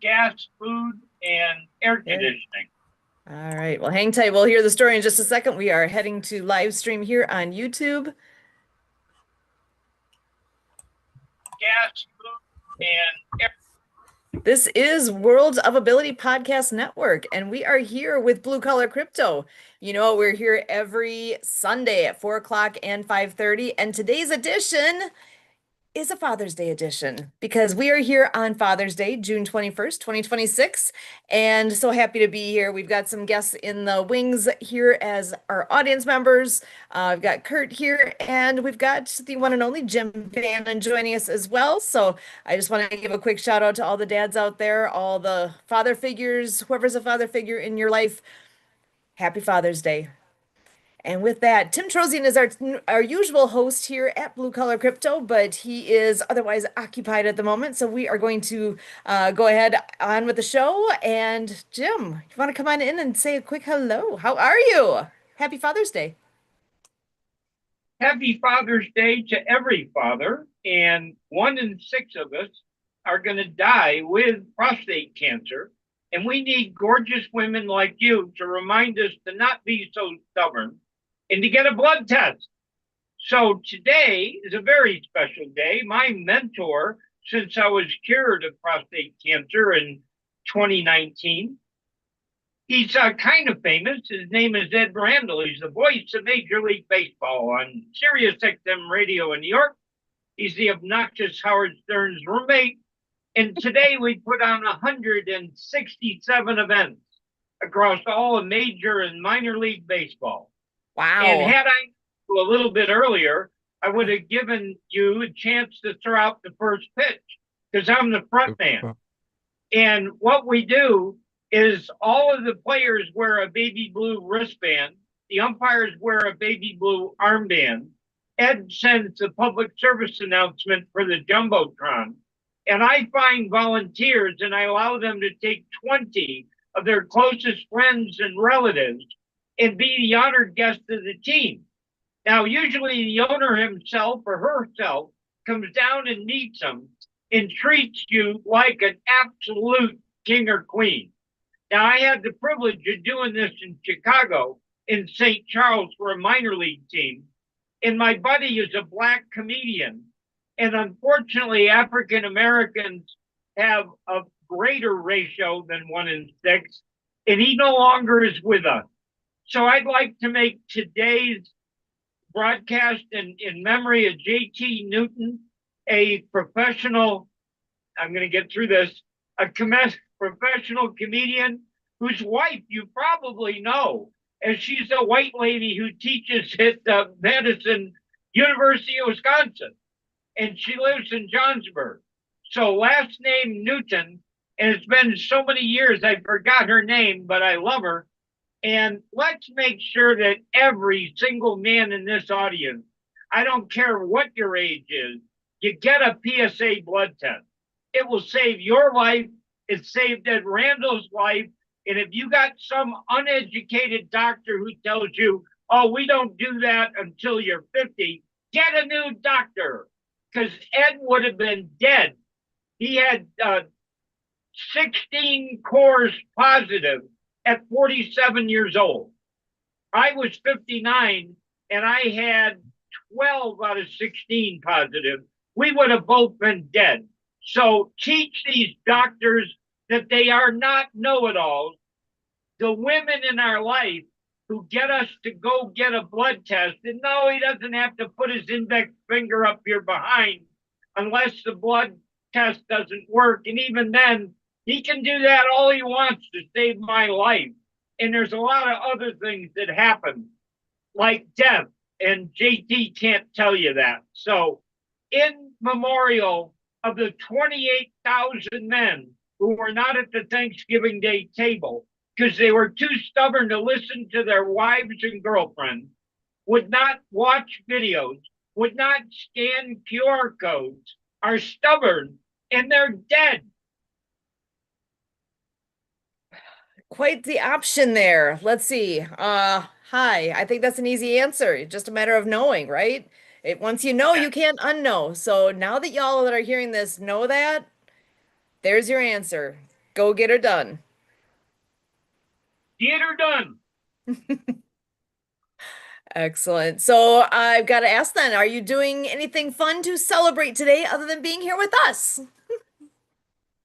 gas, food, and air There. conditioning. All right. Well, hang tight. We'll hear the story in just a second. We are heading to live stream here on YouTube. Gas, food, and air. This is Worlds of Ability Podcast Network, and we are here with Blue Collar Crypto. You know, we're here every Sunday at 4 o'clock and 5:30. And today's edition is a Father's Day edition because we are here on Father's Day, June 21st, 2026. And so happy to be here. We've got some guests in the wings here as our audience members. We've got Kurt here, and we've got the one and only Jim Bannon joining us as well. So I just want to give a quick shout out to all the dads out there, all the father figures, whoever's a father figure in your life. Happy Father's Day. And with that, Tim Trozian is our usual host here at Blue Collar Crypto, but he is otherwise occupied at the moment. So we are going to go ahead on with the show. And Jim, you want to come on in and say a quick hello? How are you? Happy Father's Day. Happy Father's Day to every father. And 1 in 6 of us are going to die with prostate cancer. And we need gorgeous women like you to remind us to not be so stubborn and to get a blood test. So today is a very special day. My mentor, since I was cured of prostate cancer in 2019, he's kind of famous. His name is Ed Randall. He's the voice of Major League Baseball on Sirius XM radio in New York. He's the obnoxious Howard Stern's roommate. And today we put on 167 events across all of major and minor league baseball. And Wow. had I a little bit earlier, I would have given you a chance to throw out the first pitch because I'm the front man. And what we do is all of the players wear a baby blue wristband. The umpires wear a baby blue armband. Ed sends the public service announcement for the Jumbotron. And I find volunteers and I allow them to take 20 of their closest friends and relatives and be the honored guest of the team. Now, usually the owner himself or herself comes down and meets them and treats you like an absolute king or queen. Now, I had the privilege of doing this in Chicago, in St. Charles for a minor league team. And my buddy is a Black comedian. And unfortunately, African Americans have a greater ratio than 1 in 6, and he no longer is with us. So I'd like to make today's broadcast in memory of J.T. Newton, a professional, I'm going to get through this, a professional comedian whose wife you probably know, as she's a white lady who teaches at Madison University of Wisconsin, and she lives in Johnsburg. So last name Newton, and it's been so many years I forgot her name, but I love her. And let's make sure that every single man in this audience, I don't care what your age is, you get a PSA blood test. It will save your life. It saved Ed Randall's life. And if you got some uneducated doctor who tells you, oh, we don't do that until you're 50, get a new doctor because Ed would have been dead. He had 16 cores positive at 47 years old. I was 59 and I had 12 out of 16 positive. We would have both been dead. So teach these doctors that they are not know-it-alls. The women in our life who get us to go get a blood test, and no, he doesn't have to put his index finger up your behind unless the blood test doesn't work. And even then, he can do that all he wants to save my life. And there's a lot of other things that happen, like death, and JT can't tell you that. So, in memorial of the 28,000 men who were not at the Thanksgiving Day table because they were too stubborn to listen to their wives and girlfriends, would not watch videos, would not scan QR codes, are stubborn, and they're dead. Quite the option there. Let's see. Hi. I think that's an easy answer. Just a matter of knowing, right? Once you know, you can't unknow. So now that y'all that are hearing this know that, there's your answer. Go get her done. Get her done. Excellent. So I've got to ask then, are you doing anything fun to celebrate today other than being here with us?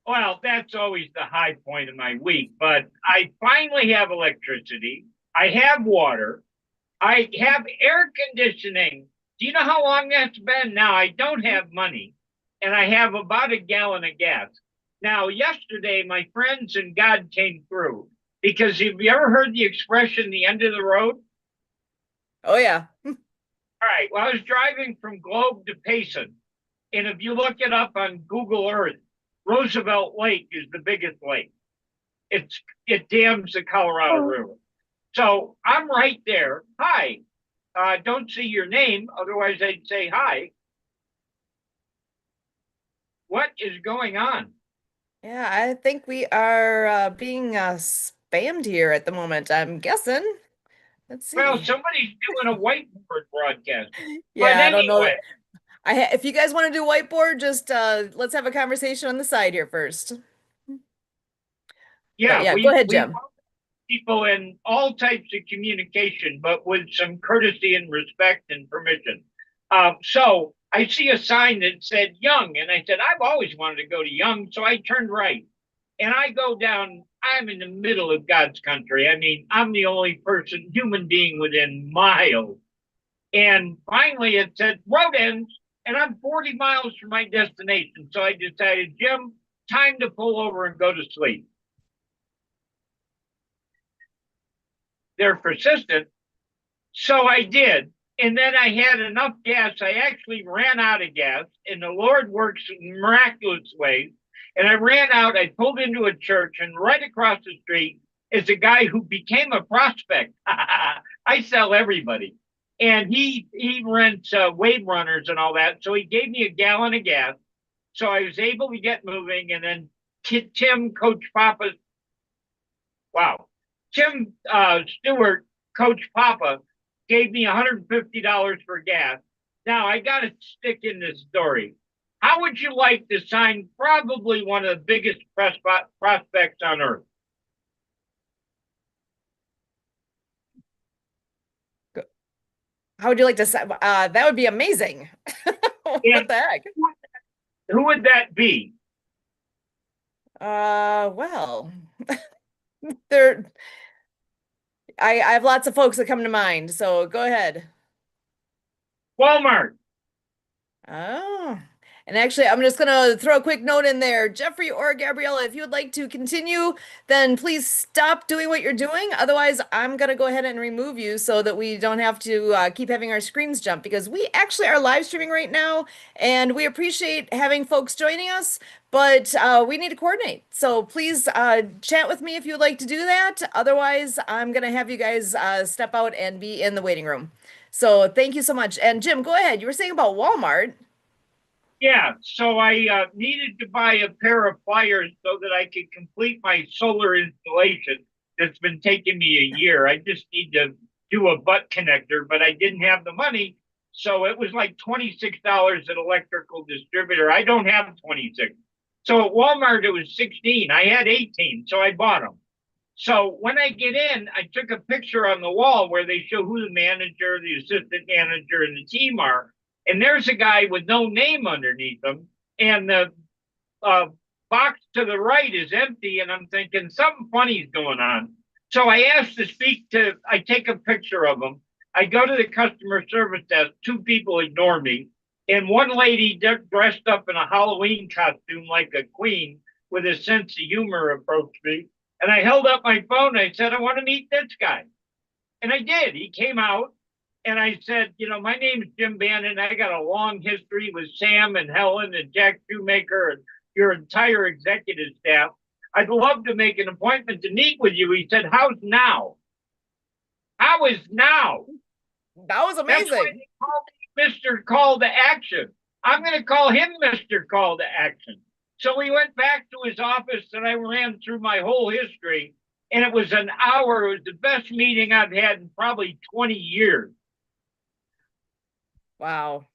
Well, that's always the high point of my week, but I finally have electricity. I have water. I have air conditioning. Do you know how long that's been? Now, I don't have money, and I have about a gallon of gas. Now, yesterday, my friends and God came through because have you ever heard the expression, the end of the road? Oh, yeah. All right. Well, I was driving from Globe to Payson, and if you look it up on Google Earth, Roosevelt Lake is the biggest lake. It dams the Colorado River. So I'm right there. Hi. Don't see your name, otherwise I'd say hi. What is going on? Yeah, I think we are being spammed here at the moment, I'm guessing. Let's Well, see. somebody's doing a whiteboard broadcast. But Yeah, I don't know. anyway, If you guys want to do whiteboard, just let's have a conversation on the side here first. But yeah, yeah, go ahead, we Jim. want people in all types of communication, but with some courtesy and respect and permission. So I see a sign that said Young, and I said, I've always wanted to go to Young, so I turned right. And I go down, I'm in the middle of God's country. I mean, I'm the only person, human being within miles. And finally it said road ends, and I'm 40 miles from my destination. So I decided, Jim, time to pull over and go to sleep. They're persistent. So I did. And then I had enough gas. I actually ran out of gas, and the Lord works in miraculous ways. And I ran out, I pulled into a church, and right across the street is a guy who became a prospect. I sell everybody. And he rents wave runners and all that. So he gave me a gallon of gas. So I was able to get moving. And then Tim, Coach Papa, wow, Tim Stewart, Coach Papa, gave me $150 for gas. Now I got to stick in this story. How would you like to sign probably one of the biggest prospects on earth? How would you like to say? That would be amazing. What And the heck? who would that be? Well, there. I have lots of folks that come to mind, so go ahead. Walmart. Oh, and actually, I'm just gonna throw a quick note in there. Jeffrey or Gabriella, if you would like to continue, then please stop doing what you're doing. Otherwise, I'm gonna go ahead and remove you so that we don't have to keep having our screens jump because we actually are live streaming right now, and we appreciate having folks joining us, but we need to coordinate. So please chat with me if you would like to do that. Otherwise, I'm gonna have you guys step out and be in the waiting room. So thank you so much. And Jim, go ahead. You were saying about Walmart. Yeah, so I needed to buy a pair of pliers so that I could complete my solar installation that's been taking me a year. I just need to do a butt connector, but I didn't have the money. So it was like $26 at electrical distributor. I don't have 26. So at Walmart, it was 16. I had 18, so I bought them. So when I get in, I took a picture on the wall where they show who the manager, the assistant manager, and the team are. And there's a guy with no name underneath him. And the uh, box to the right is empty. And I'm thinking something funny is going on. So I asked to speak to, I take a picture of him. I go to the customer service desk. Two people ignore me. And one lady dressed up in a Halloween costume like a queen with a sense of humor approached me. And I held up my phone. I said, I want to meet this guy. And I did. He came out and I said, my name is Jim Bannon. I got a long history with Sam and Helen and Jack Shoemaker and your entire executive staff. I'd love to make an appointment to meet with you. He said, how's now? How is now? That was That's why amazing. they call me Mr. Call to Action. I'm going to call him Mr. Call to Action. So we went back to his office and I ran through my whole history. And it was an hour. It was the best meeting I've had in probably 20 years. Wow.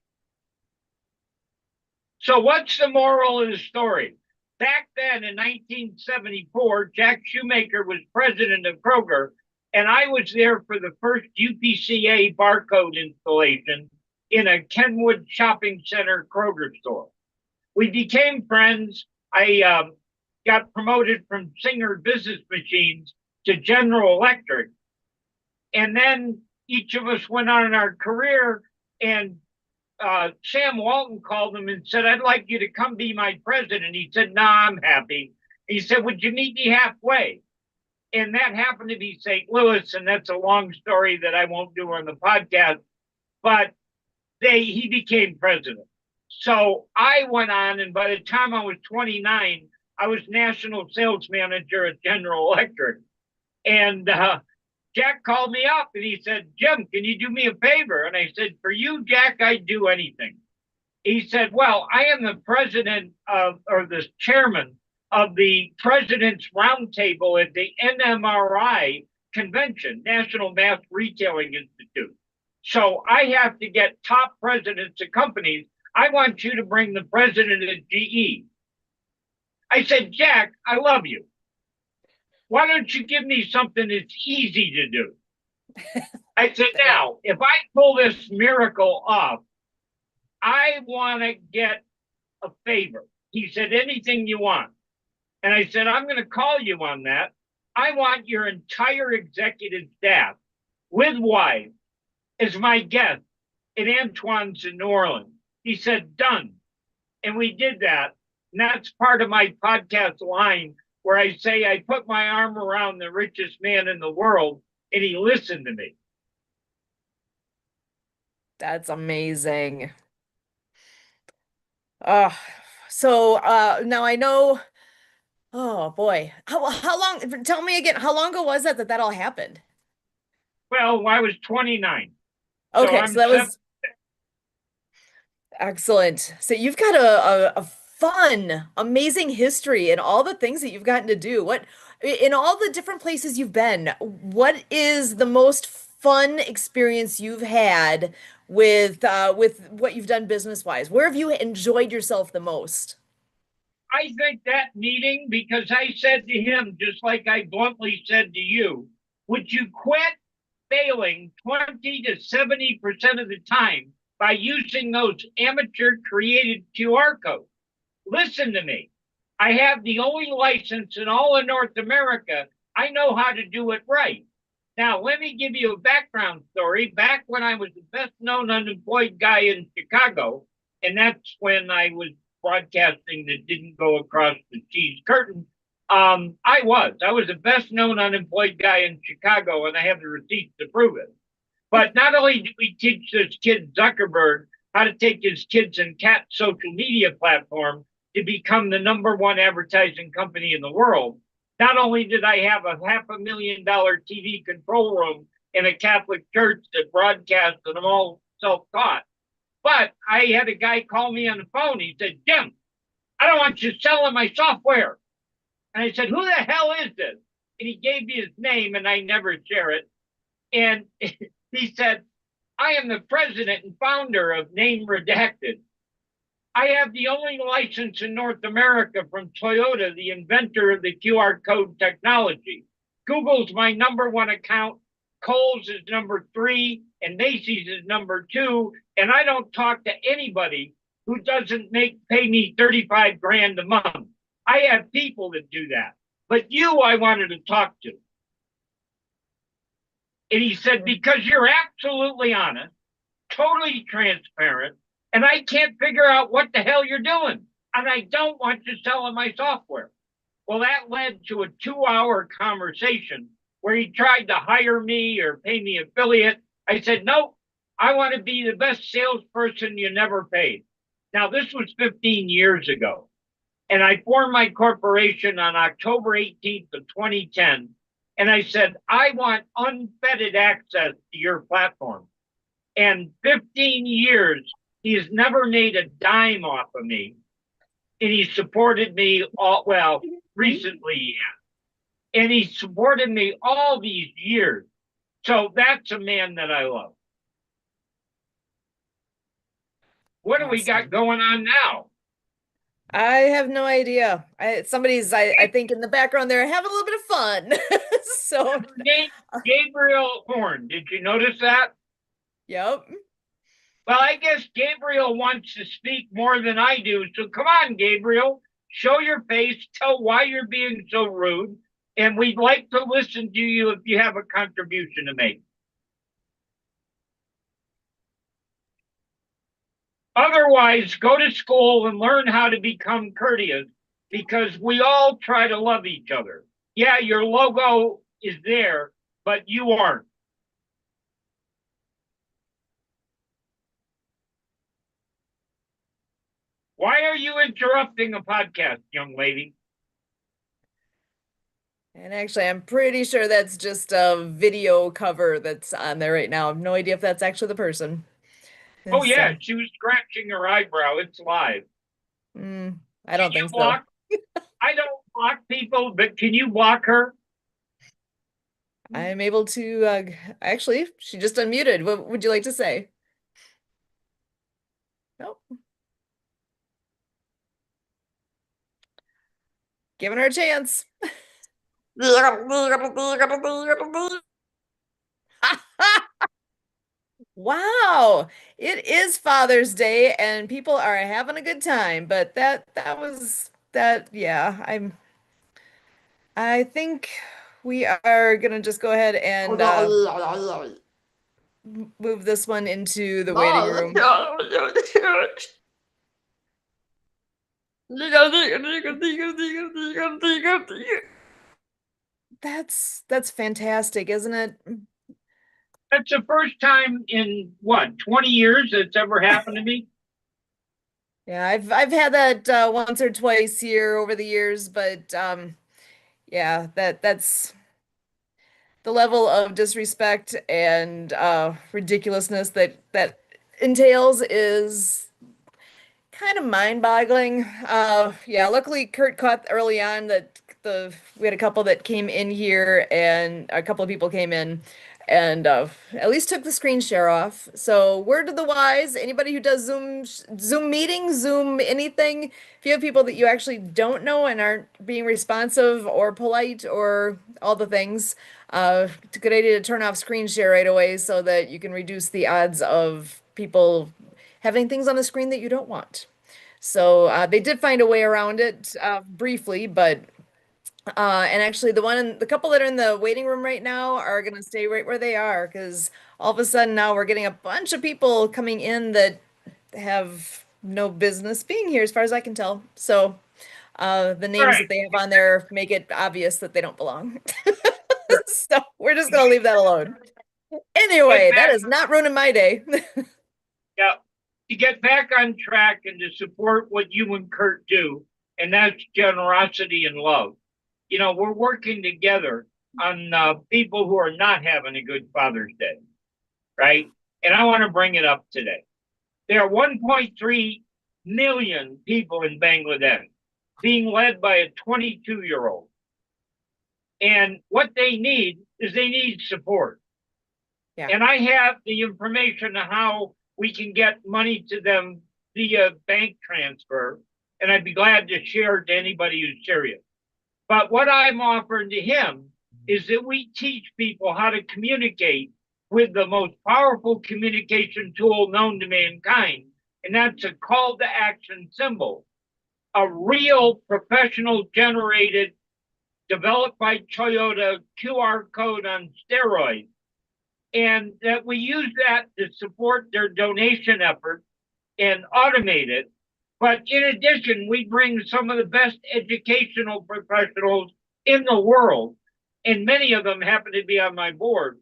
So what's the moral of the story? back then in 1974, Jack Shoemaker was president of Kroger, and I was there for the first UPCA barcode installation in a Kenwood shopping center Kroger store. We became friends. I got promoted from Singer Business Machines to General Electric. And then each of us went on in our career, and Sam Walton called him and said, I'd like you to come be my president. He said, nah, I'm happy. He said, would you meet me halfway? And that happened to be St. Louis. And that's a long story that I won't do on the podcast, but he became president. So I went on, and by the time I was 29, I was national sales manager at General Electric. And Jack called me up and he said, Jim, can you do me a favor? And I said, for you, Jack, I'd do anything. He said, well, I am the president of, or the chairman of the President's Roundtable at the NMRI convention, National Mass Retailing Institute. So I have to get top presidents of companies. I want you to bring the president of GE. I said, Jack, I love you. Why don't you give me something that's easy to do? I said, now, if I pull this miracle off, I want to get a favor. He said, anything you want. And I said, I'm going to call you on that. I want your entire executive staff with wives as my guest at Antoine's in New Orleans. He said, done. And we did that. And that's part of my podcast line where I say I put my arm around the richest man in the world and he listened to me. That's amazing. So now I know, oh boy, how long, tell me again, how long ago was that all happened? Well, I was 29. Okay, so that was excellent. So you've got a fun, amazing history and all the things that you've gotten to do. What in all the different places you've been, what is the most fun experience you've had with what you've done business wise? Where have you enjoyed yourself the most? I think that meeting, because I said to him, just like I bluntly said to you, would you quit failing 20 to 70% of the time by using those amateur created QR codes? Listen to me. I have the only license in all of North America. I know how to do it right. Now, let me give you a background story. Back when I was the best known unemployed guy in Chicago, and that's when I was broadcasting that didn't go across the cheese curtain. I was the best known unemployed guy in Chicago, and I have the receipts to prove it. But not only did we teach this kid Zuckerberg how to take his kids and cat social media platform to become the #1 advertising company in the world, not only did I have a $500,000 TV control room in a Catholic church that broadcast and I'm all self-taught, but I had a guy call me on the phone. He said, Jim, I don't want you selling my software. And I said, who the hell is this? And he gave me his name, and I never share it. And he said, I am the president and founder of Name Redacted. I have the only license in North America from Toyota, the inventor of the QR code technology. Google's my #1 account. Kohl's is #3, and Macy's is #2. And I don't talk to anybody who doesn't pay me 35 grand a month. I have people that do that. But you, I wanted to talk to. And he said, because you're absolutely honest, totally transparent, and I can't figure out what the hell you're doing. And I don't want you selling my software. Well, that led to a 2-hour conversation where he tried to hire me or pay me affiliate. I said, no, I want to be the best salesperson you never paid. Now, this was 15 years ago. And I formed my corporation on October 18th of 2010. And I said, I want unfettered access to your platform. And 15 years, he has never made a dime off of me. And he supported me recently he has. And he supported me all these years. So that's a man that I love. What do we got going on now? I have no idea. I think in the background there having a little bit of fun. So, Her name, Gabriel Horn. Did you notice that? yep. Well, I guess Gabriel wants to speak more than I do. So come on, Gabriel, show your face, tell why you're being so rude, and we'd like to listen to you if you have a contribution to make. Otherwise, go to school and learn how to become courteous because we all try to love each other. Yeah, your logo is there, but you aren't. Why are you interrupting a podcast, young lady? And actually, I'm pretty sure that's just a video cover that's on there right now. I have no idea if that's actually the person. Oh, yeah, So, she was scratching her eyebrow. It's live. I Can don't you think so. block? I don't block people, but can you block her? I'm able to, actually, she just unmuted. What would you like to say? Nope. Giving her a chance. Wow. It is Father's Day and people are having a good time, but that was that yeah, I think we are gonna just go ahead and move this one into the waiting room. That's fantastic, isn't it? That's the first time in what, 20 years that's ever happened to me? Yeah, I've had that once or twice here over the years, but yeah, that's the level of disrespect and ridiculousness that entails is kind of mind-boggling. Yeah, luckily Kurt caught early on that we had a couple that came in here and a couple of people came in and at least took the screen share off. So word to the wise, anybody who does Zoom meetings, Zoom anything, if you have people that you actually don't know and aren't being responsive or polite or all the things, it's a good idea to turn off screen share right away so that you can reduce the odds of people having things on the screen that you don't want. So they did find a way around it briefly, but and actually the couple that are in the waiting room right now are gonna stay right where they are because all of a sudden now we're getting a bunch of people coming in that have no business being here as far as I can tell. So the All names right. that they have on there make it obvious that they don't belong. So we're just gonna leave that alone. Get Anyway, that back, is not ruining my day. yeah, to get back on track and to support what you and Kurt do, and that's generosity and love. You know, we're working together on people who are not having a good Father's Day, right? And I want to bring it up today. There are 1.3 million people in Bangladesh being led by a 22-year-old. And what they need is they need support. Yeah. And I have the information on how we can get money to them via bank transfer. And I'd be glad to share to anybody who's serious. But what I'm offering to him is that we teach people how to communicate with the most powerful communication tool known to mankind. And that's a call to action symbol, a real professional generated, developed by Toyota QR code on steroids. And that we use that to support their donation effort and automate it. But in addition, we bring some of the best educational professionals in the world, and many of them happen to be on my board.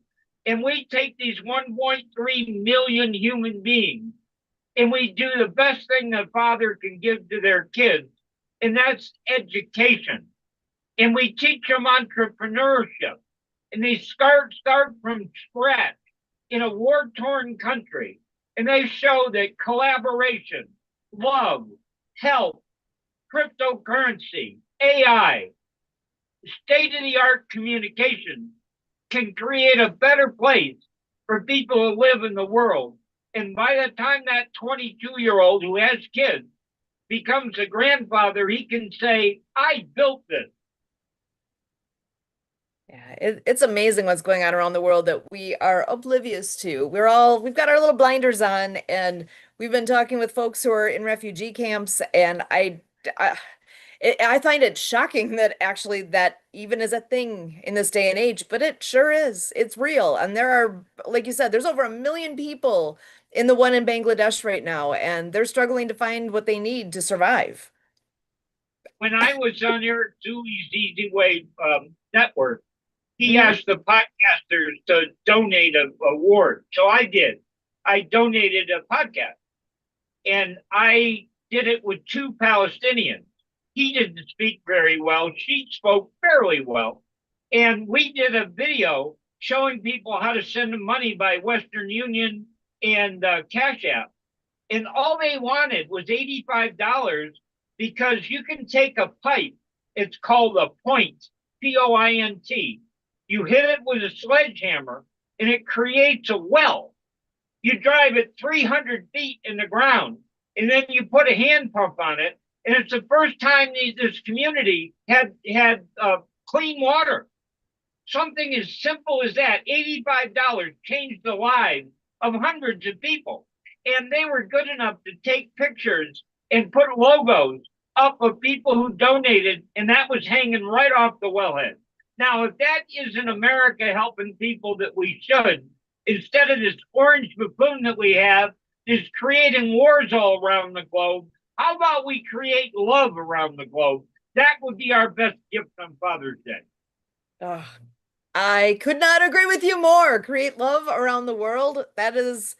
And we take these 1.3 million human beings and we do the best thing a father can give to their kids, and that's education. And we teach them entrepreneurship, and they start from scratch in a war-torn country, and they show that collaboration, love, health, cryptocurrency, AI, state-of-the-art communication can create a better place for people who live in the world. And by the time that 22-year-old who has kids becomes a grandfather, he can say, I built this. Yeah, it's amazing what's going on around the world that we are oblivious to. We've got our little blinders on, and we've been talking with folks who are in refugee camps, and I find it shocking that actually that even is a thing in this day and age, but it sure is. It's real. And there are, like you said, there's over 1 million people in the one in Bangladesh right now, and they're struggling to find what they need to survive. When I was on Eric Zuley's Easy Way network, he Hmm. asked the podcasters to donate a award. So I did. I donated a podcast, and I did it with two Palestinians. He didn't speak very well. She spoke fairly well. And we did a video showing people how to send them money by Western Union and Cash App. And all they wanted was $85 because you can take a pipe. It's called a point, Point. You hit it with a sledgehammer and it creates a well. You drive it 300 feet in the ground and then you put a hand pump on it. And it's the first time this community had clean water. Something as simple as that, $85 changed the lives of hundreds of people. And they were good enough to take pictures and put logos up of people who donated, and that was hanging right off the wellhead. Now, if that isn't America helping people that we should, instead of this orange buffoon that we have, is creating wars all around the globe, how about we create love around the globe? That would be our best gift on Father's Day. Oh, I could not agree with you more. Create love around the world. That is,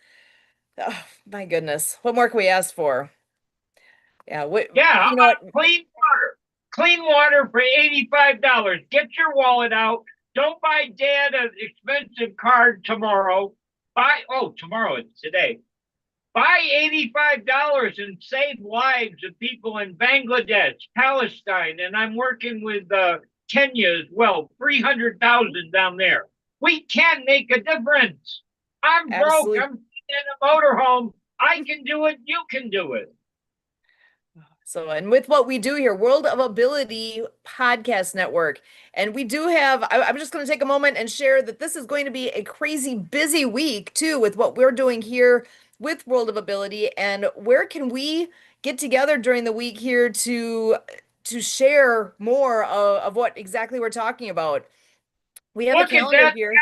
oh, my goodness. What more can we ask for? Yeah, Yeah, how you know what? about clean water? Clean water for $85. Get your wallet out. Don't buy dad an expensive card tomorrow. Tomorrow it's today. Buy $85 and save lives of people in Bangladesh, Palestine, and I'm working with Kenya as well. 300,000 down there. We can make a difference. I'm broke. Absolutely. I'm in a motorhome. I can do it. You can do it. So, and with what we do here, World of Ability Podcast Network. And we do have, I'm just going to take a moment and share that this is going to be a crazy busy week too with what we're doing here with World of Ability. And where can we get together during the week here to share more of what exactly we're talking about? We have a Look at calendar that. here.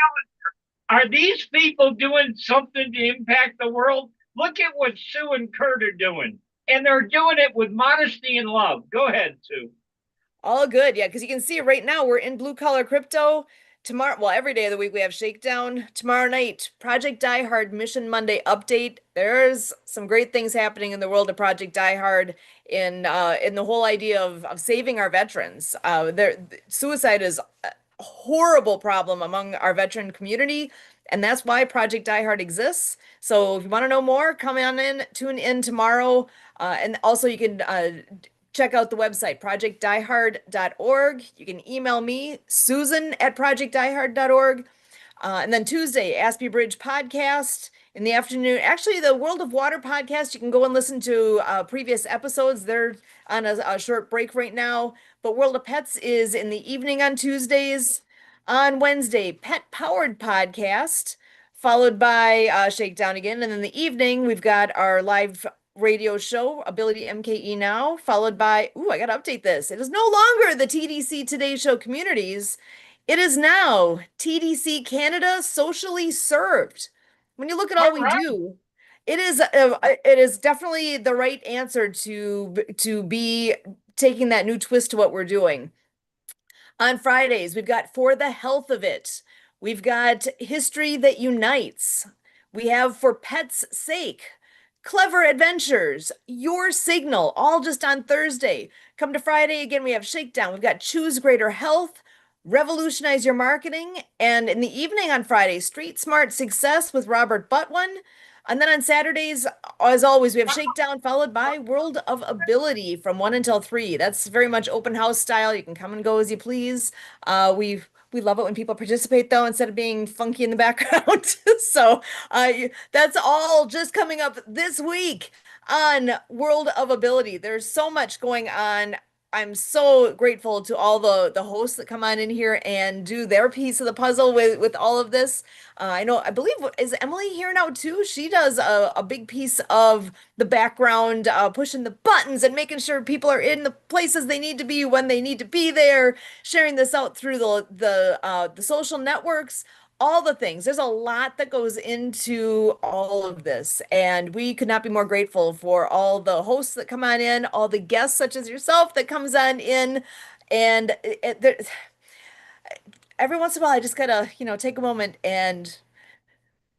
Are these people doing something to impact the world? Look at what Sue and Kurt are doing. And they're doing it with modesty and love. Go ahead, Sue. All good. Yeah, because you can see right now we're in blue collar crypto. Tomorrow, well, every day of the week we have shakedown. Tomorrow night, Project Die Hard Mission Monday update. There's some great things happening in the world of Project Die Hard in the whole idea of saving our veterans. Suicide is a horrible problem among our veteran community, and that's why Project Die Hard exists. So if you want to know more, come on in, tune in tomorrow. And also you can check out the website, projectdiehard.org. You can email me, Susan at projectdiehard.org. And then Tuesday, Aspie Bridge podcast in the afternoon. Actually, the World of Water podcast, you can go and listen to previous episodes. They're on a short break right now. But World of Pets is in the evening on Tuesdays. On Wednesday, Pet Powered podcast, followed by Shakedown again. And in the evening, we've got our live radio show, Ability MKE Now, followed by, I got to update this. It is no longer the TDC Today Show Communities. It is now TDC Canada Socially Served. When you look at all All we right. do, it is definitely the right answer to be taking that new twist to what we're doing. On Fridays, we've got For the Health of It. We've got History That Unites. We have For Pets' Sake, Clever Adventures, Your Signal, all just on Thursday. Come to Friday, again, we have Shakedown. We've got Choose Greater Health, Revolutionize Your Marketing, and in the evening on Friday, Street Smart Success with Robert Butwin. And then on Saturdays, as always, we have Shakedown followed by World of Ability from 1 until 3. That's very much open house style. You can come and go as you please. We love it when people participate though, instead of being funky in the background. So that's all just coming up this week on World of Ability. There's so much going on. I'm so grateful to all the hosts that come on in here and do their piece of the puzzle with all of this. I know, I believe, is Emily here now too? She does a big piece of the background, pushing the buttons and making sure people are in the places they need to be when they need to be there, sharing this out through the social networks, all the things. There's a lot that goes into all of this, and we could not be more grateful for all the hosts that come on in, all the guests such as yourself that comes on in, and every once in a while I just gotta, take a moment and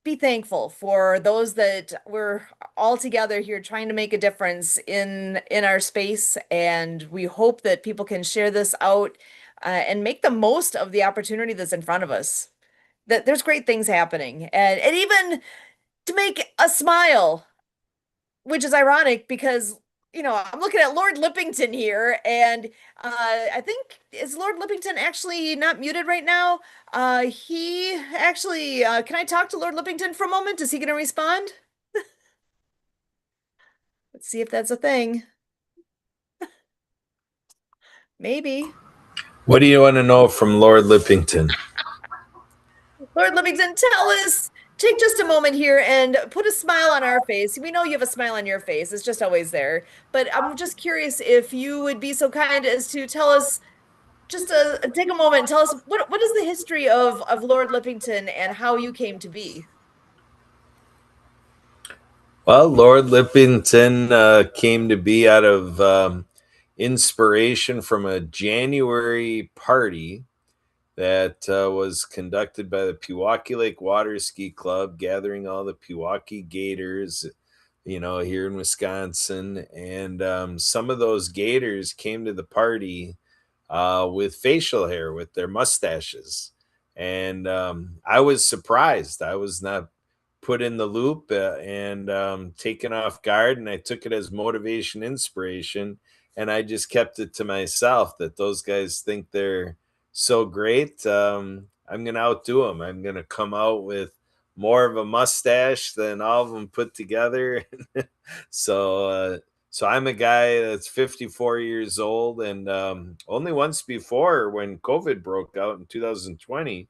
be thankful for those that we're all together here trying to make a difference in our space, and we hope that people can share this out and make the most of the opportunity that's in front of us. That there's great things happening, and even to make a smile, which is ironic because I'm looking at Lord Lippington here, and I think is Lord Lippington actually not muted right now? He actually, can I talk to Lord Lippington for a moment? Is he going to respond? Let's see if that's a thing. Maybe. What do you want to know from Lord Lippington? Lord Livingston, tell us, take just a moment here and put a smile on our face. We know you have a smile on your face, it's just always there. But I'm just curious if you would be so kind as to tell us, just take a moment and tell us what is the history of Lord Lippington and how you came to be. Well, Lord Lippington came to be out of inspiration from a January party that was conducted by the Pewaukee Lake Water Ski Club, gathering all the Pewaukee Gators, here in Wisconsin. And some of those Gators came to the party with facial hair, with their mustaches. And I was surprised. I was not put in the loop and taken off guard. And I took it as motivation, inspiration. And I just kept it to myself that those guys think they're so great. I'm going to outdo them. I'm going to come out with more of a mustache than all of them put together. so, so I'm a guy that's 54 years old, and only once before, when COVID broke out in 2020,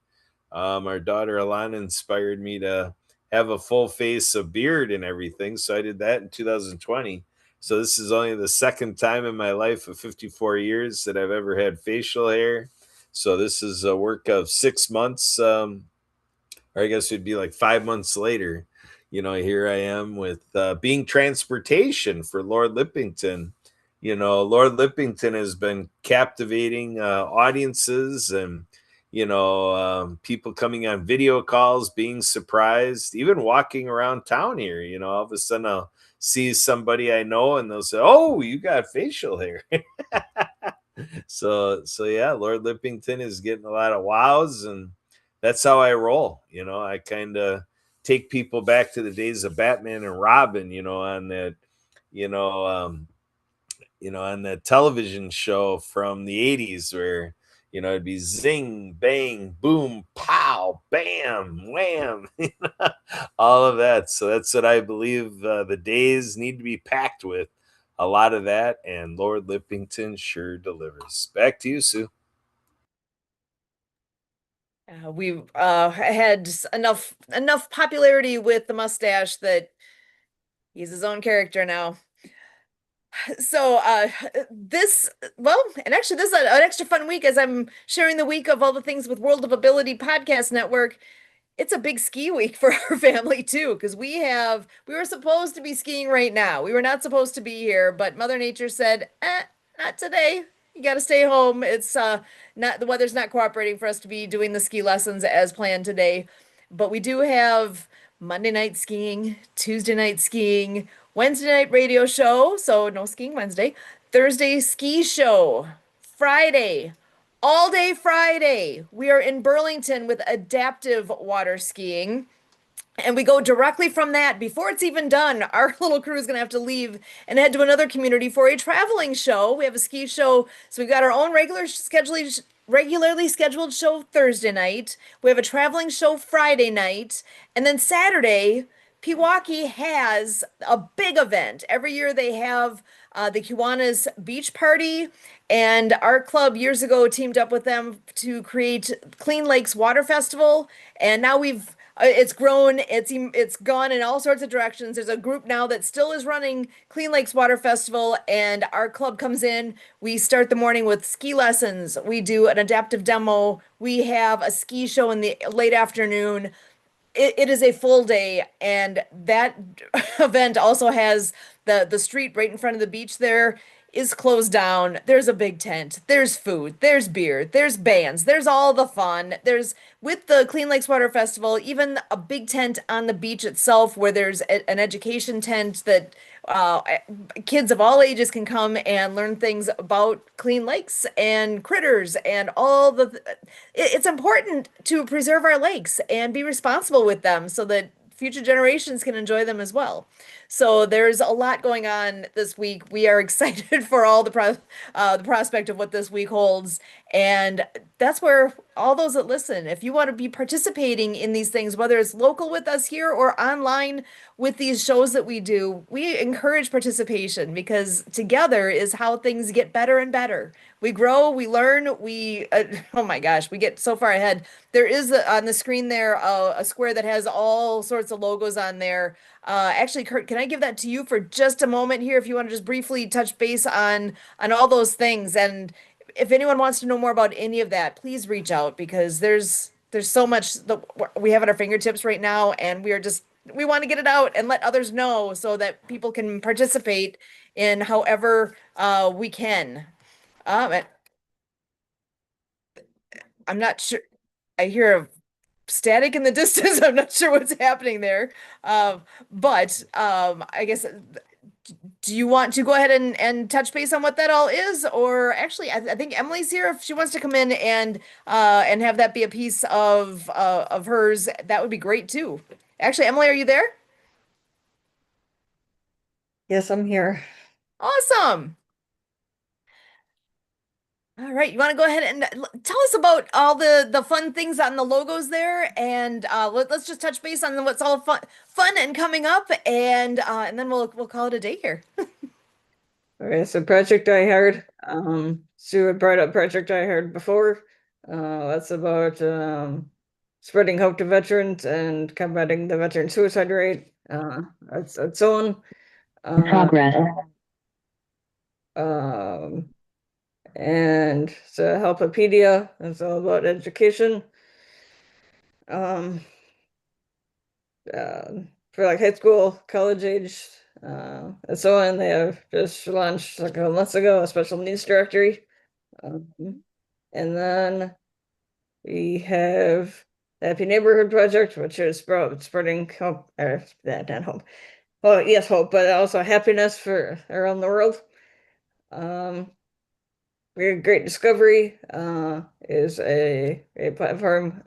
our daughter Alana inspired me to have a full face of beard and everything. So I did that in 2020. So this is only the second time in my life of 54 years that I've ever had facial hair. So this is a work of 6 months, or I guess it'd be like 5 months later. Here I am with being transportation for Lord Lippington. Lord Lippington has been captivating audiences, and people coming on video calls, being surprised, even walking around town here. All of a sudden I'll see somebody I know and they'll say, "Oh, you got facial hair." So yeah, Lord Lippington is getting a lot of wows, and that's how I roll. I kind of take people back to the days of Batman and Robin, on that, you know, um, on that television show from the 80s where, it'd be zing, bang, boom, pow, bam, wham, all of that. So that's what I believe the days need to be packed with. A lot of that, and Lord Lippington sure delivers. Back to you, Sue. We've had enough popularity with the mustache that he's his own character now. So this well, and actually this is an extra fun week as I'm sharing the week of all the things with World of Ability Podcast Network. It's a big ski week for our family too, because we were supposed to be skiing right now. We were not supposed to be here, but Mother Nature said, not today. You got to stay home. It's not the weather's not cooperating for us to be doing the ski lessons as planned today. But we do have Monday night skiing, Tuesday night skiing, Wednesday night radio show, so no skiing Wednesday, Thursday ski show, Friday all day Friday, we are in Burlington with adaptive water skiing. And we go directly from that. Before it's even done, our little crew is going to have to leave and head to another community for a traveling show. We have a ski show. So we've got our own regularly scheduled show Thursday night. We have a traveling show Friday night. And then Saturday, Pewaukee has a big event. Every year they have the Kiwanis Beach Party, and our club years ago teamed up with them to create Clean Lakes Water Festival. And now it's grown, it's gone in all sorts of directions. There's a group now that still is running Clean Lakes Water Festival, and our club comes in. We start the morning with ski lessons. We do an adaptive demo. We have a ski show in the late afternoon. It is a full day, and that event also has the street right in front of the beach there is closed down. There's a big tent. There's food. There's beer. There's bands. There's all the fun. There's with the Clean Lakes Water Festival, even a big tent on the beach itself where there's an education tent that uh, kids of all ages can come and learn things about clean lakes and critters and all it's important to preserve our lakes and be responsible with them so that future generations can enjoy them as well. So there's a lot going on this week. We are excited for all the prospect of what this week holds, and that's where all those that listen, if you want to be participating in these things, whether it's local with us here or online with these shows that we do, we encourage participation because together is how things get better and better. We grow, we learn, oh my gosh, we get so far ahead. There is on the screen there a square that has all sorts of logos on there. Actually, Kurt, can I give that to you for just a moment here if you want to just briefly touch base on all those things? And if anyone wants to know more about any of that, please reach out because there's so much that we have at our fingertips right now, and we want to get it out and let others know so that people can participate in however we can. Um, I'm not sure. I hear a static in the distance. I'm not sure what's happening there. But I guess, do you want to go ahead and touch base on what that all is? Or actually, I think Emily's here. If she wants to come in and have that be a piece of hers, that would be great too. Actually, Emily, are you there? Yes, I'm here. Awesome. All right, you want to go ahead and tell us about all the fun things on the logos there, and let's just touch base on what's all fun and coming up, and then we'll call it a day here. Okay, so Project I Heard. Sue had brought up Project I Heard before. That's about spreading hope to veterans and combating the veteran suicide rate. That's its own. Progress. And so Helpopedia is all about education. Um, for like high school, college age, and so on. They have just launched like a month ago a special needs directory. Um, and then we have the Happy Neighborhood Project, which is spreading hope, or not hope. Well, yes, hope, but also happiness for around the world. We have Great Discovery is a platform,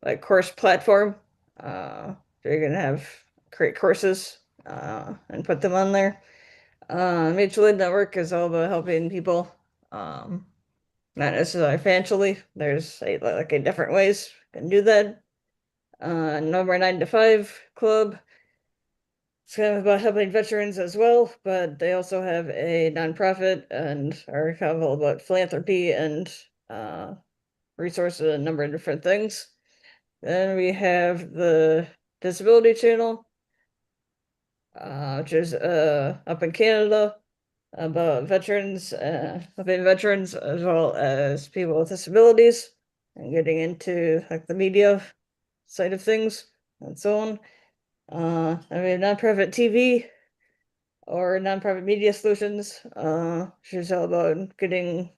like course platform. So you're gonna have create courses and put them on there. Mutual Aid Network is all about helping people, not necessarily financially. There's like different ways you can do that. Number 9 to 5 Club. It's kind of about helping veterans as well, but they also have a nonprofit and are kind of all about philanthropy and resources and a number of different things. Then we have the Disability Channel, which is up in Canada about veterans, helping veterans as well as people with disabilities and getting into like the media side of things and so on. I mean, nonprofit TV or nonprofit media solutions, which is all about getting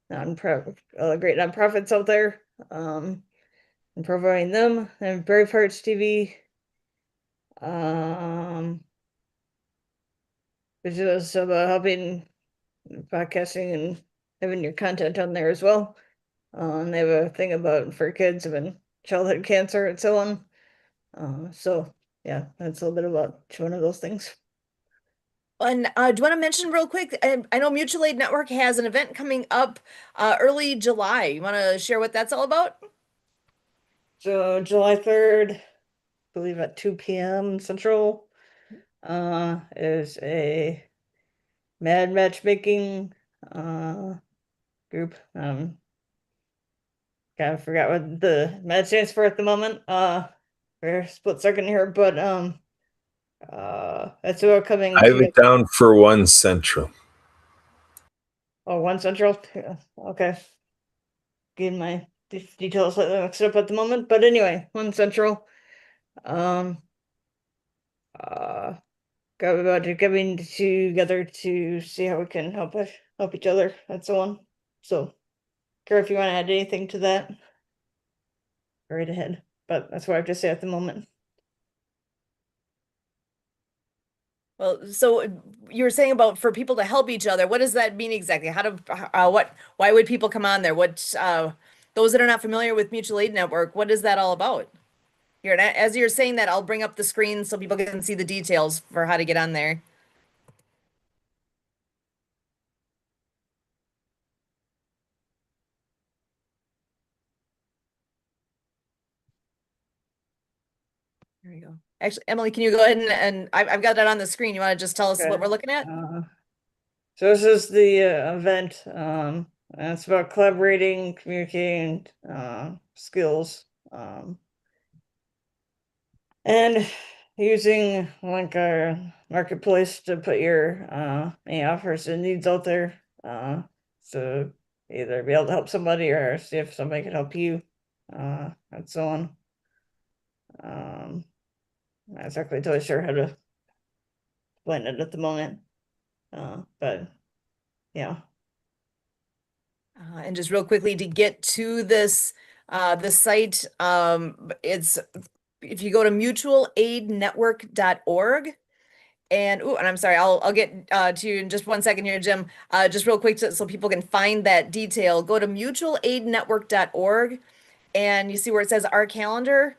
nonprofit, great nonprofits out there, and providing them. And Brave Hearts TV, which is about helping podcasting and having your content on there as well. And they have a thing about for kids having childhood cancer and so on. So yeah, that's a little bit about each one of those things. And do you want to mention real quick? I know Mutual Aid Network has an event coming up early July. You want to share what that's all about? So July 3rd, believe at 2 p.m. Central, is a mad matchmaking group. Kind of forgot what the mad stands for at the moment. For a split second here, but that's who are coming I have to. it down for 1 Central. Oh, 1 Central. Yeah, okay. Getting my details slightly mixed up at the moment, but anyway, 1 Central. Um, uh, got about coming together to see how we can help each other and so on. So, Kara, if you want to add anything to that, go right ahead. But that's what I have to say at the moment. Well, so you were saying about for people to help each other. What does that mean exactly? Why would people come on there? Those that are not familiar with Mutual Aid Network, what is that all about? Here, and as you're saying that, I'll bring up the screen so people can see the details for how to get on there. There we go. Actually, Emily, can you go ahead and I've got that on the screen. You want to just tell us what we're looking at? So this is the event. And it's about collaborating, communicating, skills, and using like our marketplace to put your any offers and needs out there. So either be able to help somebody or see if somebody can help you, and so on. Not exactly totally sure how to explain it at the moment. But yeah. And just real quickly to get to this the site, it's if you go to mutualaidnetwork.org. And I'm sorry, I'll get to you in just 1 second here, Jim. Just real quick so people can find that detail. Go to mutualaidnetwork.org and you see where it says our calendar.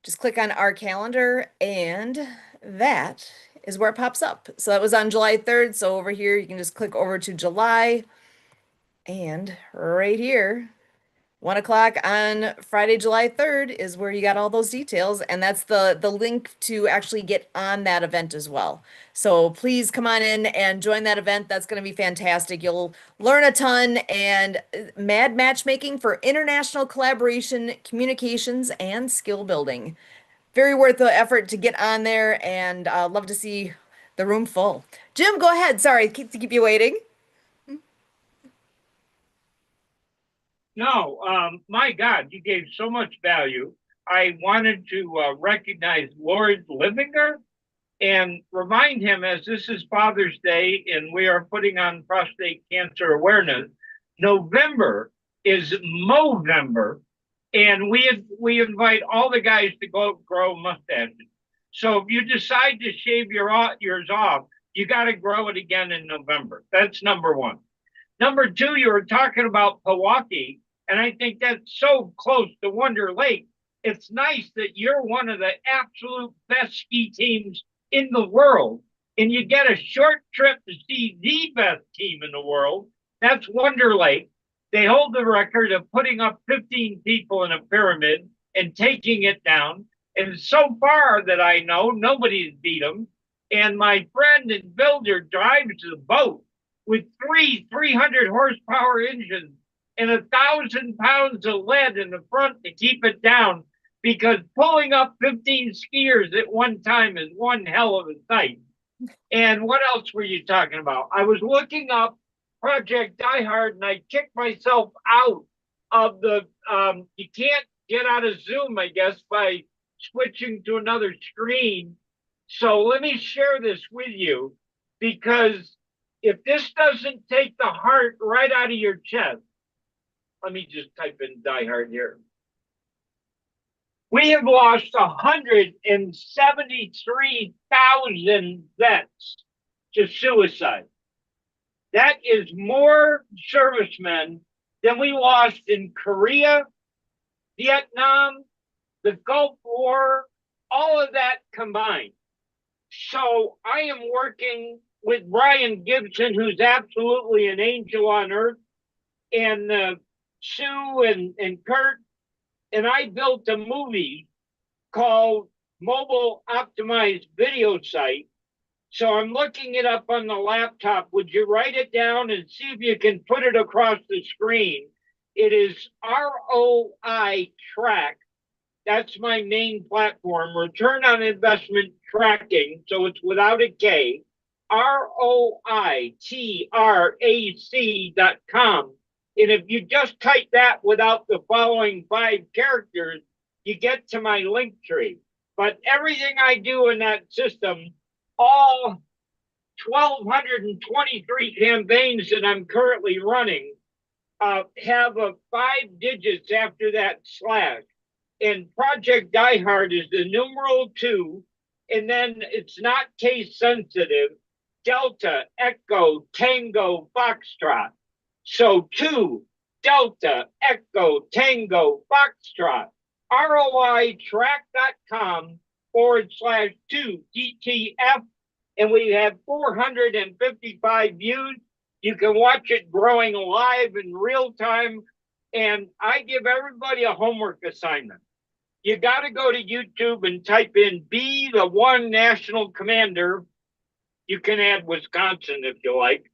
Just click on our calendar and that is where it pops up. So that was on July 3rd. So over here, you can just click over to July and right here, 1 o'clock on Friday, July 3rd is where you got all those details. And that's the link to actually get on that event as well. So please come on in and join that event. That's going to be fantastic. You'll learn a ton and mad matchmaking for international collaboration, communications, and skill building. Very worth the effort to get on there and love to see the room full. Jim, go ahead. Sorry to keep you waiting. No, my God, you gave so much value. I wanted to recognize Lord Livinger and remind him, as this is Father's Day and we are putting on prostate cancer awareness, November is Movember, and we invite all the guys to go grow mustaches. So if you decide to shave yours off, you got to grow it again in November. That's number one. Number two, you were talking about Pewaukee, and I think that's so close to Wonder Lake. It's nice that you're one of the absolute best ski teams in the world, and you get a short trip to see the best team in the world. That's Wonder Lake. They hold the record of putting up 15 people in a pyramid and taking it down. And so far that I know, nobody's beat them. And my friend and builder drives the boat with 300 horsepower engines and 1,000 pounds of lead in the front to keep it down, because pulling up 15 skiers at one time is one hell of a sight. And what else were you talking about? I was looking up Project Die Hard and I kicked myself out of the, you can't get out of Zoom, I guess, by switching to another screen. So let me share this with you, because if this doesn't take the heart right out of your chest, let me just type in Die Hard here. We have lost 173,000 vets to suicide. That is more servicemen than we lost in Korea, Vietnam, the Gulf War, all of that combined. So I am working with Brian Gibson, who's absolutely an angel on earth, and Sue and Kurt, and I built a movie called mobile optimized video site. So I'm looking it up on the laptop. Would you write it down and see if you can put it across the screen? It is ROI Track. That's my main platform, return on investment tracking. So it's without a K, ROITRAC.com. And if you just type that without the following 5 characters, you get to my link tree. But everything I do in that system, all 1,223 campaigns that I'm currently running, have a 5 digits after that slash. And Project Die Hard is the numeral 2, and then it's not case sensitive. Delta, Echo, Tango, Foxtrot. So 2, Delta, Echo, Tango, Foxtrot. ROItrack.com/2 DTF. And we have 455 views. You can watch it growing live in real time. And I give everybody a homework assignment. You got to go to YouTube and type in Be the One National Commander. You can add Wisconsin if you like.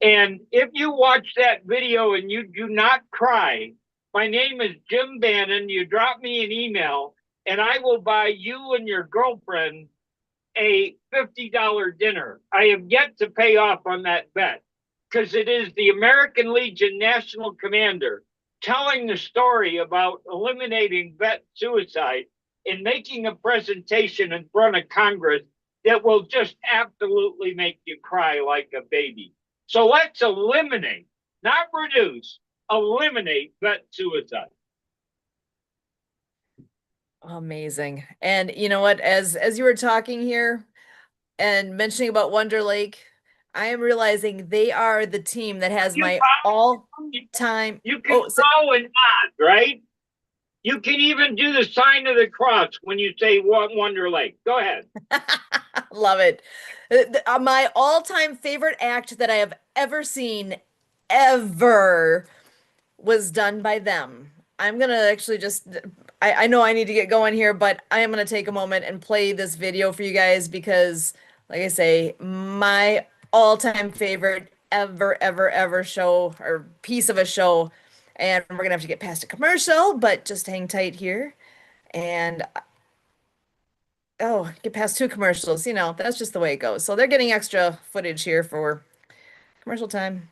And if you watch that video and you do not cry, my name is Jim Bannon. You drop me an email and I will buy you and your girlfriend a $50 dinner. I have yet to pay off on that bet because it is the American Legion National Commander telling the story about eliminating vet suicide and making a presentation in front of Congress that will just absolutely make you cry like a baby. So let's eliminate, not reduce, eliminate vet suicide. Amazing. And you know what, as you were talking here and mentioning about Wonder Lake, I am realizing they are the team that has my all-time. You can follow and nod, right? You can even do the sign of the cross when you say Wonder Lake. Go ahead. Love it. My all-time favorite act that I have ever seen, ever, was done by them. I'm going to actually just, I know I need to get going here, but I am going to take a moment and play this video for you guys because, like I say, my all-time favorite ever show or piece of a show. And we're going to have to get past a commercial, but just hang tight here. And, oh, get past 2 commercials. You know, that's just the way it goes. So they're getting extra footage here for commercial time.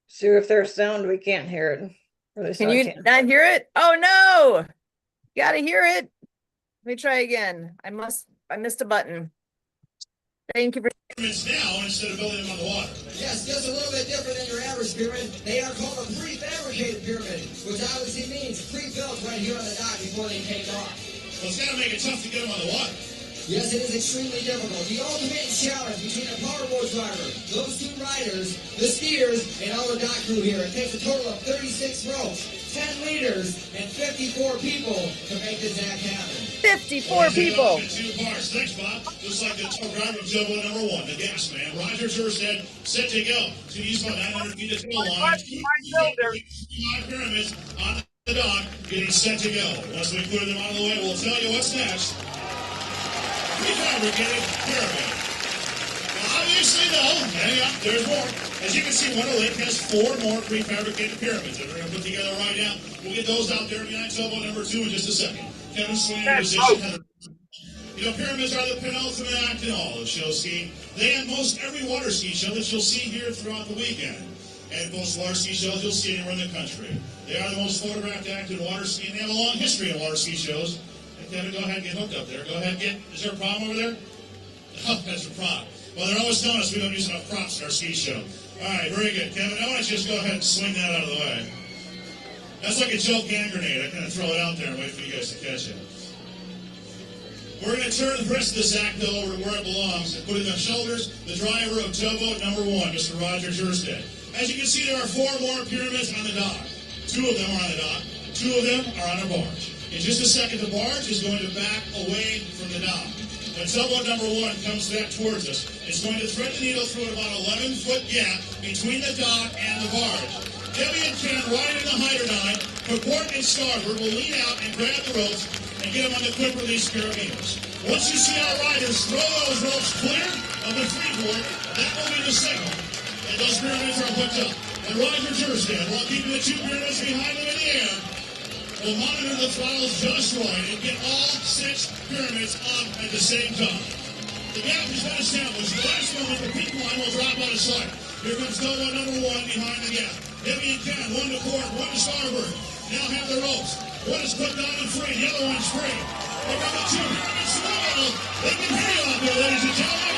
Sue, if there's sound, we can't hear it. Or at least Can I you can't. not hear it? Oh no! Gotta hear it. Let me try again. I missed a button. Thank you for now instead of building them on the water. Yes, just a little bit different than your average pyramid. They are called a prefabricated pyramid, which obviously means pre-built right here on the dock before they take off. Well, it's got to make it tough to get them on the water. Yes, it is extremely difficult. The ultimate challenge between a powerboat driver, those 2 riders, the skiers, and all the dock crew here. It takes a total of 36 ropes, 10 leaders, and 54 people to make this act happen. 54 people. 2 parts. Thanks, Bob. Looks like the driver of Jumbo #1, the gas man. Roger Turstead, set to go. To use about 900 feet of tail line. 5 pyramids on the dock, getting set to go. Once we clear them out of the way, we'll tell you what's next. Prefabricated pyramid. Well, obviously, though, there's more. As you can see, Wonder Lake has 4 more prefabricated pyramids that we're going to put together right now. We'll get those out there behind Jumbo #2 in just a second. Kevin swinging in position. You know, pyramids are the penultimate act in all of show skiing. They end most every water ski show that you'll see here throughout the weekend. And most water ski shows you'll see anywhere in the country. They are the most photographed act in water skiing. They have a long history in water ski shows. Kevin, go ahead and get hooked up there. Go ahead and get. Is there a problem over there? Oh, that's a prop. Well, they're always telling us we don't use enough props in our ski show. All right, very good. Kevin, I want to just go ahead and swing that out of the way. That's like a joke hand grenade. I kind of throw it out there and wait for you guys to catch it. We're going to turn the rest of the sack, though, over to where it belongs and put it on the shoulders the driver of towboat number 1, Mr. Roger Jurstead. As you can see, there are 4 more pyramids on the dock. 2 of them are on the dock. 2 of them are on a barge. In just a second, the barge is going to back away from the dock. When towboat number 1 comes back towards us, it's going to thread the needle through about an 11-foot gap between the dock and the barge. Debbie and Ken, riding the hydrodine, port and starboard, will lean out and grab the ropes and get them on the quick release carabiners. Once you see our riders throw those ropes clear of the freeboard, that will be the signal. And those pyramids are hooked up. And Roger Jurstead, while keeping the 2 pyramids behind them in the air, will monitor the throttles just right and get all 6 pyramids up at the same time. The gap has been established. The last moment, the peak line will drop out of sight. Here comes towboat number 1 behind the gap. Debbie and Ken, 1 to port, 1 to starboard. Now have the ropes. One is put down and free, the other one's free. Here come the 2 pyramids to the middle. They can hear you out there, ladies and gentlemen.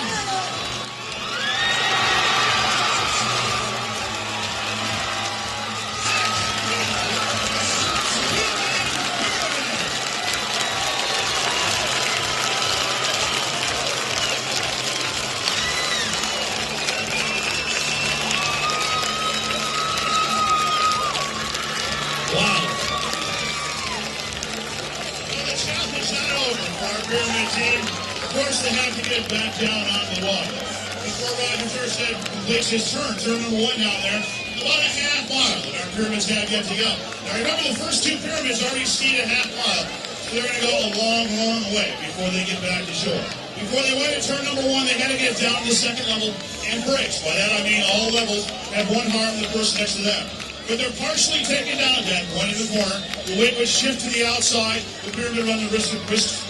Of course, they have to get back down on the water. Before Roger Jurstead completes his turn number 1 down there, about a half mile that our pyramids have yet to go. Now remember, the first 2 pyramids already skied a half mile, so they're going to go a long, long way before they get back to shore. Before they went to turn number 1, they had to get down to the second level and brakes. By that I mean all levels have one harm the person next to them. But they're partially taken down at that point in the corner. The weight would shift to the outside. The pyramid runs the risk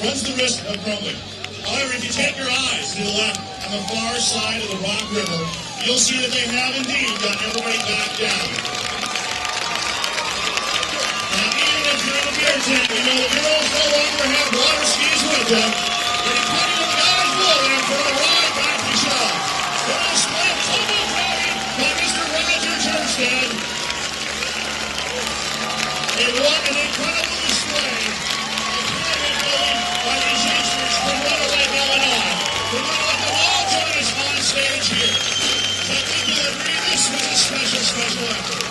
of crumbling. However, if you take your eyes to the left on the far side of the Rock River, you'll see that they have indeed got everybody back down. Now, even if you're in a beer tent, you know the girls no longer have water skis with them. But plenty of guys will there for a ride back to shore. They're all split tumble driving by Mr. Roger Jurstead. It was an incredible display of pyramid building by these youngsters from Runaway, Illinois. We're going to let them all join us on stage here. I think you'll agree this was a special, special effort.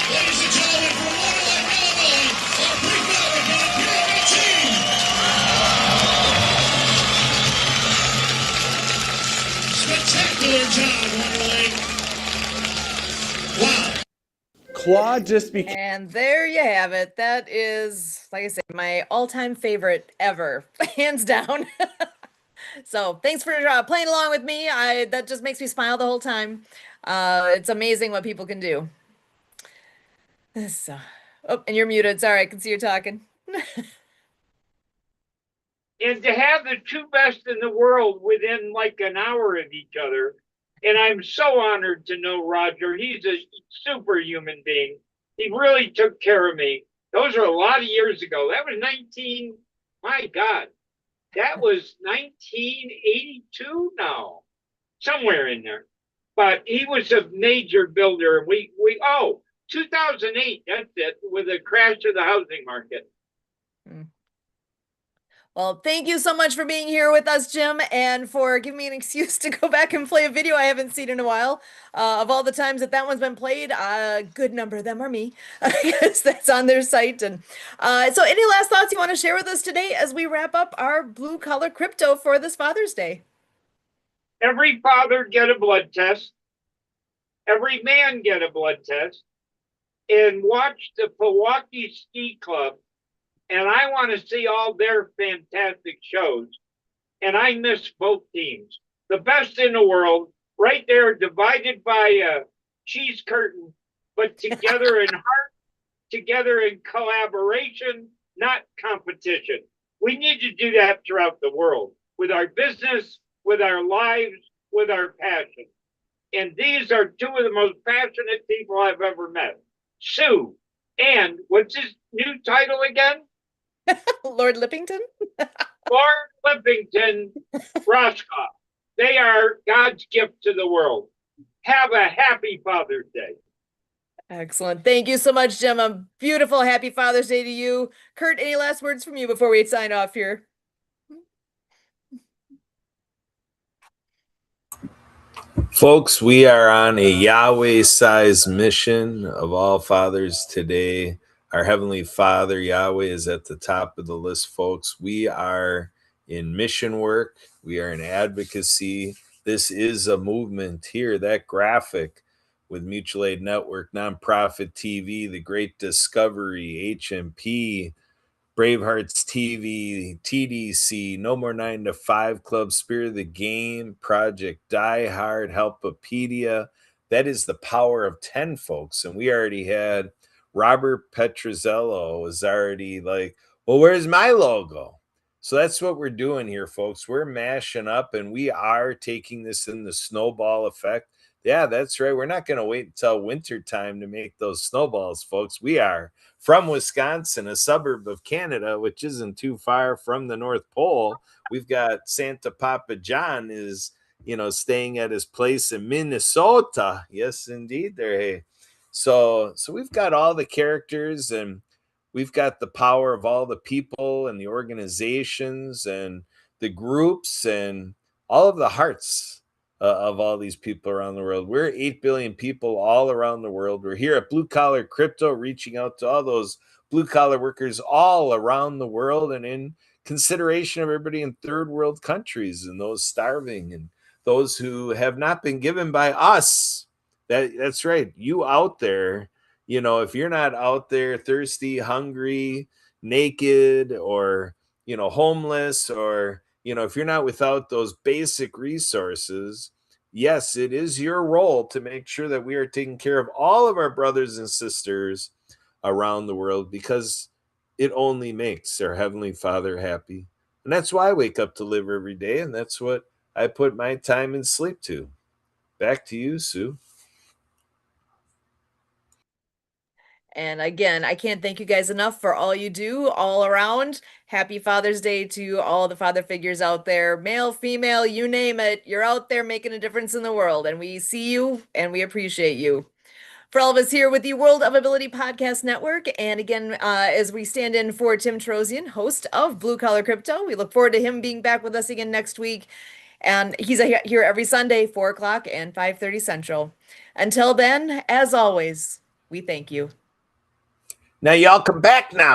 Ladies and gentlemen, from Runaway, Illinois, our prefabricated pyramid team. Spectacular job, Runaway. Wow. Claude just became. And there you have it. That is, like I said, my all-time favorite ever, hands down. So thanks for playing along with me. That just makes me smile the whole time. It's amazing what people can do. So, oh, and you're muted. Sorry, I can see you're talking. And to have the 2 best in the world within like an hour of each other. And I'm so honored to know Roger. He's a superhuman being. He really took care of me. Those are a lot of years ago. That was my God, that was 1982 now, somewhere in there. But he was a major builder. 2008, that's it, with the crash of the housing market. Well, thank you so much for being here with us, Jim, and for giving me an excuse to go back and play a video I haven't seen in a while. Of all the times that one's been played, a good number of them are me, because that's on their site. And so any last thoughts you want to share with us today as we wrap up our Blue Collar Crypto for this Father's Day? Every father get a blood test. Every man get a blood test. And watch the Pewaukee Ski Club. And I want to see all their fantastic shows. And I miss both teams. The best in the world, right there, divided by a cheese curtain, but together in heart, together in collaboration, not competition. We need to do that throughout the world, with our business, with our lives, with our passion. And these are 2 of the most passionate people I've ever met. Sue, and what's his new title again? Lord Lippington? Lord Lippington Roskopf. They are God's gift to the world. Have a happy Father's Day. Excellent. Thank you so much, Jim. A beautiful, happy Father's Day to you. Kurt, any last words from you before we sign off here? Folks, we are on a Yahweh-sized mission of all fathers today. Our Heavenly Father, Yahweh, is at the top of the list, folks. We are in mission work. We are in advocacy. This is a movement here. That graphic with Mutual Aid Network, Nonprofit TV, The Great Discovery, HMP, Bravehearts TV, TDC, No More 9 to 5 Club, Spirit of the Game, Project Die Hard, Helpopedia. That is the power of 10, folks. And we already had Robert Petrozello was already like, well, where's my logo? So that's what we're doing here, folks. We're mashing up and we are taking this in the snowball effect. Yeah, that's right. We're not going to wait until winter time to make those snowballs, folks. We are from Wisconsin, a suburb of Canada, which isn't too far from the North Pole. We've got Santa Papa John is, staying at his place in Minnesota. Yes, indeed. There, hey. So we've got all the characters and we've got the power of all the people and the organizations and the groups and all of the hearts of all these people around the world. We're 8 billion people all around the world. We're here at Blue Collar Crypto, reaching out to all those blue collar workers all around the world and in consideration of everybody in third world countries and those starving and those who have not been given by us. That's right. You out there, if you're not out there thirsty, hungry, naked, or, homeless, or, if you're not without those basic resources, yes, it is your role to make sure that we are taking care of all of our brothers and sisters around the world because it only makes our Heavenly Father happy. And that's why I wake up to live every day. And that's what I put my time and sleep to. Back to you, Sue. And again, I can't thank you guys enough for all you do all around. Happy Father's Day to all the father figures out there, male, female, you name it. You're out there making a difference in the world, and we see you and we appreciate you. For all of us here with the World of Ability Podcast Network, and again, as we stand in for Tim Trozian, host of Blue Collar Crypto, we look forward to him being back with us again next week. And he's here every Sunday, 4 o'clock and 5:30 Central. Until then, as always, we thank you. Now, y'all come back now.